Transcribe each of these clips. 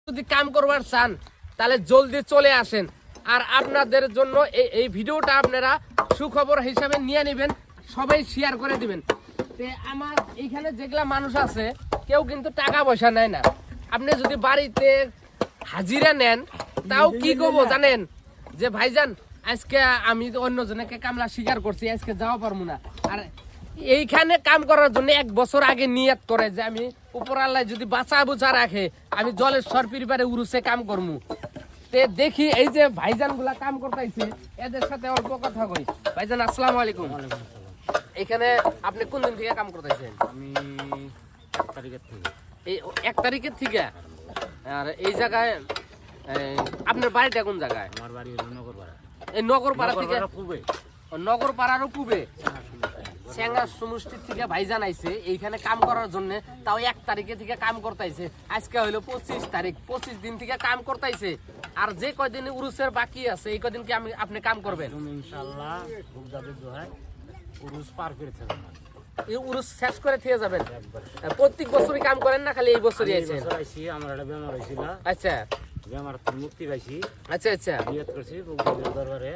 যদি কাম করবার চান তাহলে জলদি চলে আসেন। আর আপনাদের জন্য এই ভিডিওটা আপনারা সুখবর হিসাবে নিয়ে নেবেন, সবাই শেয়ার করে দিবেন। তে আমার এইখানে যেগুলা মানুষ আছে কেউ কিন্তু টাকা পয়সা নেয় না। আপনি যদি বাড়িতে হাজিরা নেন তাও কি করবো জানেন, যে ভাইজান আজকে আমি অন্যজনকে কামলা স্বীকার করছি, আজকে যাওয়া পারবো না। আর এইখানে কাম করার জন্য 1 বছর আগে নিয়ত করে যে আমি উপর আল্লাহ যদি বাঁচা বুচা রাখে আমি জলের সরপির পারে উরুসে কাম করবো। তে দেখি এই যে ভাইজান গুলা কাম করতেছে এদের সাথে অল্প কথা কই। ভাইজান আসসালামু আলাইকুম। এখানে আপনি কোন দিন থেকে কাম করতেছেন? আমি 1 তারিখের থেকে। এই 1 তারিখের থেকে? আর এই জায়গায় আপনার বাড়িটা কোন জায়গায়? আমার বাড়ি হলো নগরপাড়া। এই নগরপাড়া থেকে? পূবে। নগরপাড়ারও পূবে চেঙ্গা সমষ্টির থেকে ভাইজান আইছে এইখানে কাম করার জন্য। তাও 1 তারিখে থেকে কাম করতেছে, আজকে হইলো 25 তারিখ, 25 দিন থেকে কাম করতেছে। আর যে কয়দিন উরুসের বাকি আছে এই কয়দিন কি আপনি কাম করবেন? ইনশাআল্লাহ খুব যাবে দোহাই উরুস পার করে থাকবেন। এই উরুস শেষ করে থেকে যাবেন? প্রত্যেক বছরই কাম করেন না খালি এই বছরই আইছেন? বছর আইছি, আমার একটা বেমার হয়েছিল। আচ্ছা বেমার থেকে মুক্তি পাইছি। আচ্ছা আচ্ছা নিয়ত করছি রোগীদের দরবারে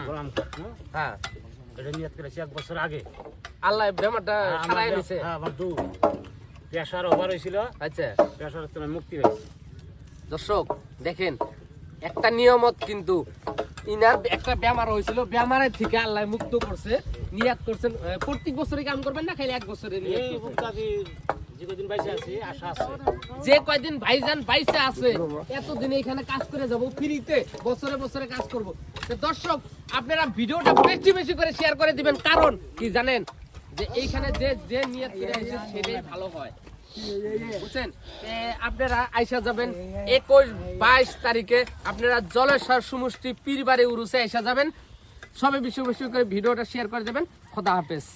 গোলাম খাটবো। হ্যাঁ এটা নিয়ত করেছি 1 বছর আগে। আল্লাহ বেমারটা সারাই নিছে। হ্যাঁ, আমার প্রেশার ওভার হয়েছিল। আচ্ছা প্রেশারের থেকে মুক্তি পাইছি। দর্শক দেখেন একটা নিয়মত, কিন্তু ইনার একটা বেমার হয়েছিল, বেমারের থেকে আল্লাহ মুক্ত করছে। নিয়াত করছেন প্রত্যেক বছরই কাম করবেন না খালি 1 বছরে নিয়াত এই করছেন? দাদি যে কদিন বাইসে আছি আশা আছে। যে কয়দিন ভাইজান বাইসে আছে এতদিন এখানে কাজ করে যাব ফ্রিতে, বছরে বছরে কাজ করব। তো দর্শক আপনারা ভিডিওটা বেশি বেশি করে শেয়ার করে দিবেন, কারণ কি জানেন যে এইখানে যে নিয়ত করে আসে সেটাই ভালো হয়, বুঝছেন? আপনারা আইসা যাবেন 21-22 তারিখে আপনারা জলেশ্বর সমষ্টি পীরবাড়ি উরুসে আইসা যাবেন। সবাই বেশি বেশি করে ভিডিওটা শেয়ার করে দেবেন। খোদা হাফেজ।